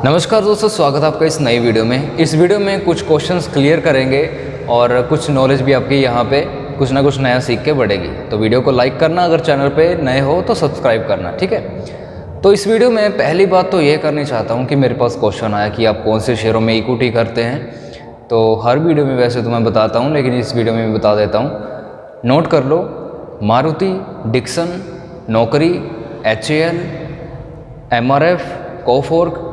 नमस्कार दोस्तों, स्वागत है आपका इस नई वीडियो में। इस वीडियो में कुछ क्वेश्चंस क्लियर करेंगे और कुछ नॉलेज भी आपकी यहाँ पे कुछ ना कुछ नया सीख के बढ़ेगी। तो वीडियो को लाइक करना, अगर चैनल पे नए हो तो सब्सक्राइब करना, ठीक है। तो इस वीडियो में पहली बात तो ये करनी चाहता हूँ कि मेरे पास क्वेश्चन आया कि आप कौन से शेयरों में इक्विटी करते हैं। तो हर वीडियो में वैसे तो मैं बताता हूँ, लेकिन इस वीडियो में भी बता देता हूँ। नोट कर लो, मारुति, डिक्सन, नौकरी, HAL, MRF, कोफोर्क,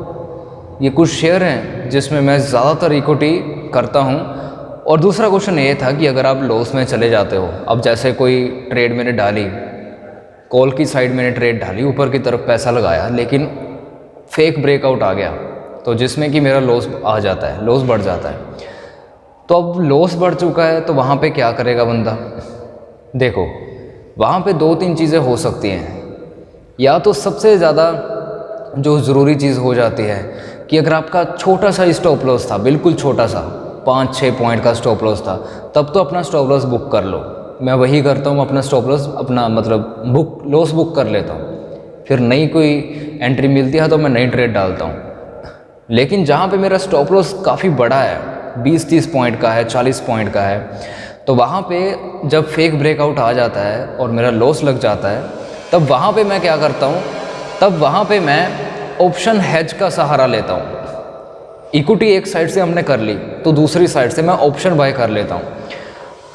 ये कुछ शेयर हैं जिसमें मैं ज़्यादातर इक्विटी करता हूँ। और दूसरा क्वेश्चन ये था कि अगर आप लॉस में चले जाते हो, अब जैसे कोई ट्रेड मैंने डाली, कॉल की साइड मैंने ट्रेड डाली, ऊपर की तरफ पैसा लगाया, लेकिन फेक ब्रेकआउट आ गया, तो जिसमें कि मेरा लॉस आ जाता है, लॉस बढ़ जाता है। तो अब लॉस बढ़ चुका है तो वहाँ पे क्या करेगा बंदा? देखो, वहाँ पे दो तीन चीज़ें हो सकती हैं। या तो सबसे ज़्यादा जो ज़रूरी चीज़ हो जाती है कि अगर आपका छोटा सा स्टॉप लॉस था, बिल्कुल छोटा सा 5-6 पॉइंट का स्टॉप लॉस था, तब तो अपना स्टॉप लॉस बुक कर लो। मैं वही करता हूँ, अपना स्टॉप लॉस अपना मतलब लॉस बुक कर लेता हूँ। फिर नई कोई एंट्री मिलती है तो मैं नई ट्रेड डालता हूँ। लेकिन जहाँ पे मेरा स्टॉप लॉस काफ़ी बड़ा है, 20-30 पॉइंट का है, 40 पॉइंट का है, तो वहाँ पर जब फेक ब्रेकआउट आ जाता है और मेरा लॉस लग जाता है, तब वहाँ पर मैं क्या करता हूँ, तब वहाँ पे मैं ऑप्शन हेज का सहारा लेता हूँ। इक्विटी एक साइड से हमने कर ली तो दूसरी साइड से मैं ऑप्शन बाय कर लेता हूँ।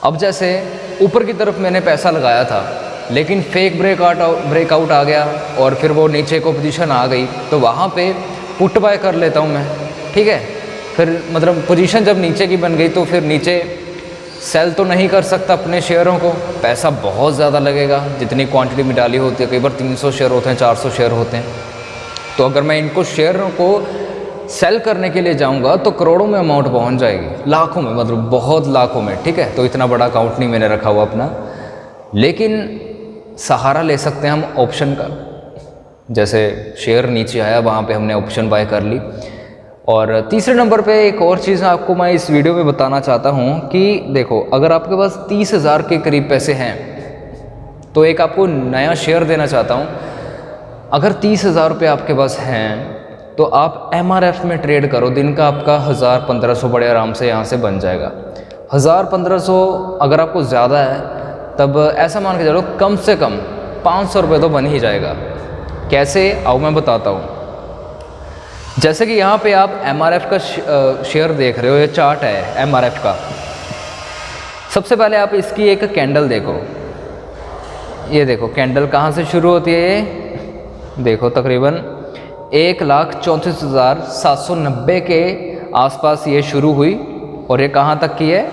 अब जैसे ऊपर की तरफ मैंने पैसा लगाया था, लेकिन फेक ब्रेकआउट आ गया और फिर वो नीचे को पोजीशन आ गई, तो वहाँ पे पुट बाय कर लेता हूँ मैं, ठीक है। फिर मतलब पोजीशन जब नीचे की बन गई तो फिर नीचे सेल तो नहीं कर सकता अपने शेयरों को, पैसा बहुत ज़्यादा लगेगा। जितनी क्वांटिटी में डाली होती है, कई बार 300 शेयर होते हैं, 400 शेयर होते हैं, तो अगर मैं इनको शेयरों को सेल करने के लिए जाऊंगा तो करोड़ों में अमाउंट पहुंच जाएगी, लाखों में, मतलब बहुत लाखों में, ठीक है। तो इतना बड़ा अकाउंट नहीं मैंने रखा हुआ अपना, लेकिन सहारा ले सकते हैं हम ऑप्शन का। जैसे शेयर नीचे आया, वहाँ पे हमने ऑप्शन बाय कर ली। और तीसरे नंबर पे एक और चीज़ आपको मैं इस वीडियो में बताना चाहता हूँ कि देखो, अगर आपके पास 30,000 के करीब पैसे हैं तो एक आपको नया शेयर देना चाहता हूँ। अगर 30,000 रुपये आपके पास हैं तो आप MRF में ट्रेड करो। दिन का आपका 1000-1500 बड़े आराम से यहाँ से बन जाएगा। 1000-1500 अगर आपको ज़्यादा है, तब ऐसा मान के चलो कम से कम 500 रुपये तो बन ही जाएगा। कैसे, आओ मैं बताता हूँ। जैसे कि यहाँ पे आप MRF का शेयर देख रहे हो, ये चार्ट है MRF का। सबसे पहले आप इसकी एक कैंडल देखो, ये देखो कैंडल कहाँ से शुरू होती है। ये देखो तकरीबन 1,34,790 के आसपास ये शुरू हुई और ये कहाँ तक की है,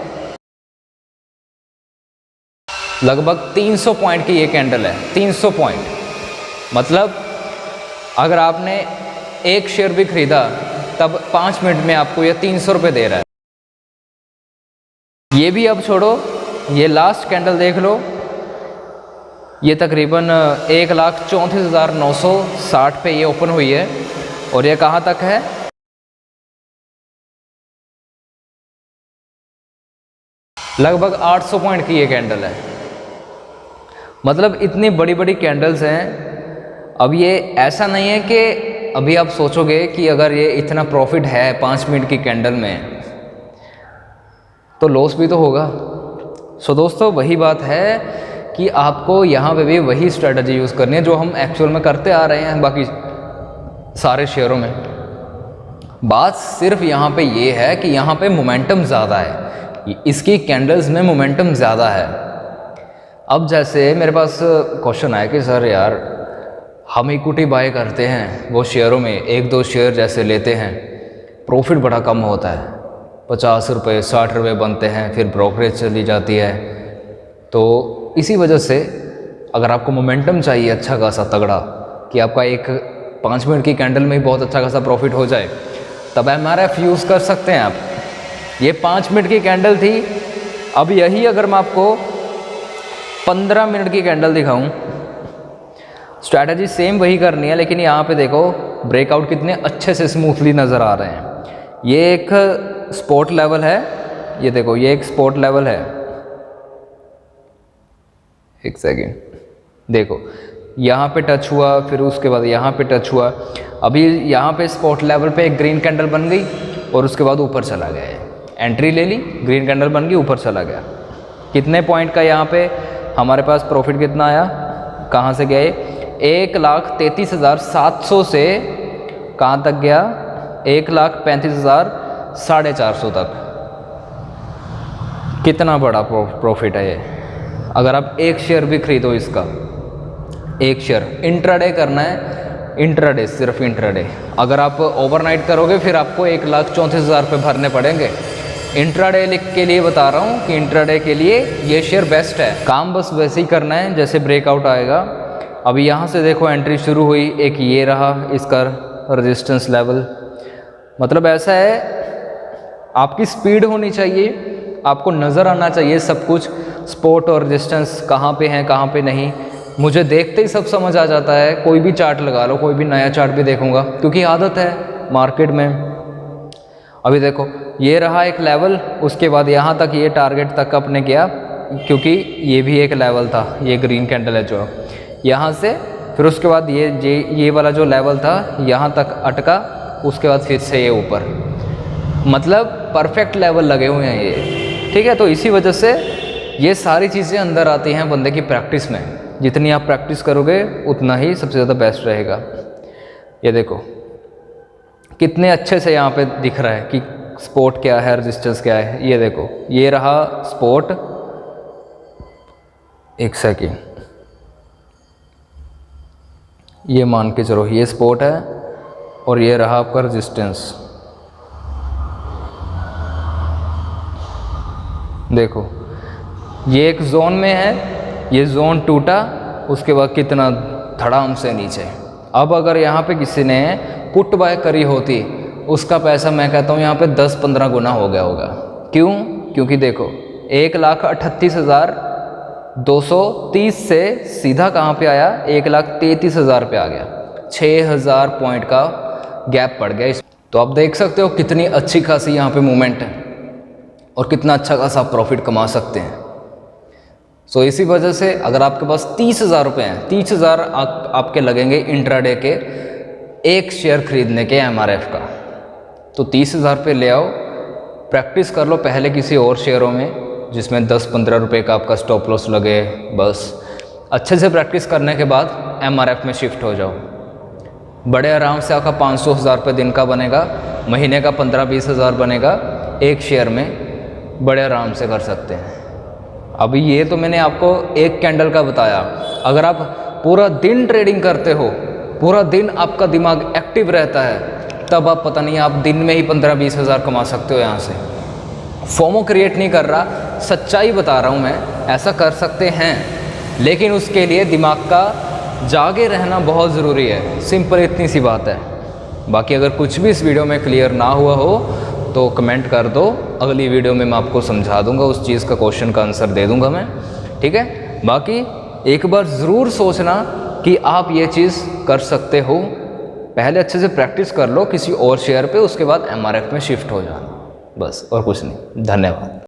लगभग 300 पॉइंट की ये कैंडल है। 300 पॉइंट मतलब अगर आपने एक शेयर भी खरीदा तब 5 मिनट में आपको ये 300 रुपये दे रहा है। ये भी अब छोड़ो, ये लास्ट कैंडल देख लो, ये तकरीबन 1,34,960 पे ये ओपन हुई है और ये कहाँ तक है, लगभग 800 पॉइंट की ये कैंडल है। मतलब इतनी बड़ी बड़ी कैंडल्स हैं। अब ये ऐसा नहीं है कि अभी आप सोचोगे कि अगर ये इतना प्रॉफिट है 5 मिनट की कैंडल में, तो लॉस भी तो होगा। सो दोस्तों, वही बात है कि आपको यहाँ पे भी वही स्ट्रेटजी यूज़ करनी है जो हम एक्चुअल में करते आ रहे हैं बाकी सारे शेयरों में। बात सिर्फ यहाँ पे ये है कि यहाँ पे मोमेंटम ज़्यादा है, इसकी कैंडल्स में मोमेंटम ज़्यादा है। अब जैसे मेरे पास क्वेश्चन आया कि सर यार, हम इक्विटी बाय करते हैं, वो शेयरों में 1-2 शेयर जैसे लेते हैं, प्रॉफिट बड़ा कम होता है, 50 रुपये 60 रुपये बनते हैं, फिर ब्रोकरेज चली जाती है। तो इसी वजह से अगर आपको मोमेंटम चाहिए अच्छा खासा तगड़ा, कि आपका एक 5 मिनट की कैंडल में ही बहुत अच्छा खासा प्रॉफिट हो जाए, तब MRF यूज़ कर सकते हैं आप। ये 5 मिनट की कैंडल थी। अब यही अगर मैं आपको 15 मिनट की कैंडल दिखाऊं, स्ट्रैटेजी सेम वही करनी है, लेकिन यहाँ पे देखो ब्रेकआउट कितने अच्छे से स्मूथली नज़र आ रहे हैं। ये एक स्पॉट लेवल है, ये देखो ये एक स्पॉट लेवल है। एक सेकेंड देखो, यहाँ पे टच हुआ, फिर उसके बाद यहाँ पे टच हुआ। अभी यहाँ पे स्पॉट लेवल पे एक ग्रीन कैंडल बन गई और उसके बाद ऊपर चला गया है। एंट्री ले ली, ग्रीन कैंडल बन गई, ऊपर चला गया। कितने पॉइंट का यहाँ पे हमारे पास प्रॉफिट कितना आया, कहाँ से गए, 1,33,700 से कहाँ तक गया, 1,35,450 तक। कितना बड़ा प्रॉफिट है ये। अगर आप एक शेयर भी खरीदो इसका, एक शेयर, इंट्राडे करना है, इंट्राडे, सिर्फ इंट्राडे। अगर आप ओवरनाइट करोगे फिर आपको 1,34,000 रुपये भरने पड़ेंगे। इंट्राडे लिख के लिए बता रहा हूँ कि इंट्राडे के लिए ये शेयर बेस्ट है। काम बस वैसे ही करना है जैसे ब्रेकआउट आएगा। अभी यहाँ से देखो एंट्री शुरू हुई, एक ये रहा इसका रेजिस्टेंस लेवल। मतलब ऐसा है, आपकी स्पीड होनी चाहिए, आपको नज़र आना चाहिए सब कुछ, सपोर्ट और रेजिस्टेंस कहाँ पे हैं कहाँ पे नहीं। मुझे देखते ही सब समझ आ जाता है। कोई भी चार्ट लगा लो, कोई भी नया चार्ट भी देखूंगा, क्योंकि आदत है मार्केट में। अभी देखो ये रहा एक लेवल, उसके बाद यहाँ तक ये टारगेट तक अपने गया, क्योंकि ये भी एक लेवल था, ये ग्रीन कैंडल है जो यहाँ से, फिर उसके बाद ये वाला जो लेवल था यहाँ तक अटका, उसके बाद फिर से ये ऊपर। मतलब परफेक्ट लेवल लगे हुए हैं ये, ठीक है। तो इसी वजह से ये सारी चीज़ें अंदर आती हैं बंदे की प्रैक्टिस में। जितनी आप प्रैक्टिस करोगे उतना ही सबसे ज़्यादा बेस्ट रहेगा। ये देखो कितने अच्छे से यहाँ पे दिख रहा है कि सपोर्ट क्या है, रेजिस्टेंस क्या है। ये देखो ये रहा सपोर्ट, एक सेकेंड, ये मान के चलो ये सपोर्ट है और ये रहा आपका रेजिस्टेंस। देखो ये एक जोन में है, ये जोन टूटा, उसके बाद कितना धड़ाम से नीचे। अब अगर यहाँ पे किसी ने पुट बाय करी होती, उसका पैसा मैं कहता हूँ यहाँ पे 10-15 गुना हो गया होगा। क्यों? क्योंकि देखो 1,38,230 से सीधा कहाँ पे आया, 1,33,000 पे आ गया। 6,000 पॉइंट का गैप पड़ गया इस। तो आप देख सकते हो कितनी अच्छी खासी यहाँ पे मूवमेंट है और कितना अच्छा खासा प्रॉफिट कमा सकते हैं। सो इसी वजह से अगर आपके पास 30,000 रुपये हैं, 30,000 आपके लगेंगे इंट्राडे के एक शेयर खरीदने के MRF का, तो 30,000 रुपये ले आओ, प्रैक्टिस कर लो पहले किसी और शेयरों में जिसमें 10-15 रुपये का आपका स्टॉप लॉस लगे। बस अच्छे से प्रैक्टिस करने के बाद MRF में शिफ्ट हो जाओ। बड़े आराम से आपका 500,000 रुपये दिन का बनेगा, महीने का 15-20 हज़ार बनेगा, एक शेयर में बड़े आराम से कर सकते हैं। अभी ये तो मैंने आपको एक कैंडल का बताया। अगर आप पूरा दिन ट्रेडिंग करते हो, पूरा दिन आपका दिमाग एक्टिव रहता है, तब आप पता नहीं आप दिन में ही 15-20 हज़ार कमा सकते हो यहाँ से। फोमो क्रिएट नहीं कर रहा, सच्चाई बता रहा हूँ मैं, ऐसा कर सकते हैं, लेकिन उसके लिए दिमाग का जागे रहना बहुत ज़रूरी है। सिंपल इतनी सी बात है। बाकी अगर कुछ भी इस वीडियो में क्लियर ना हुआ हो तो कमेंट कर दो, अगली वीडियो में मैं आपको समझा दूंगा, उस चीज़ का क्वेश्चन का आंसर दे दूंगा मैं, ठीक है। बाकी एक बार ज़रूर सोचना कि आप ये चीज़ कर सकते हो। पहले अच्छे से प्रैक्टिस कर लो किसी और शेयर पे, उसके बाद MRF में शिफ्ट हो जाना, बस और कुछ नहीं। धन्यवाद।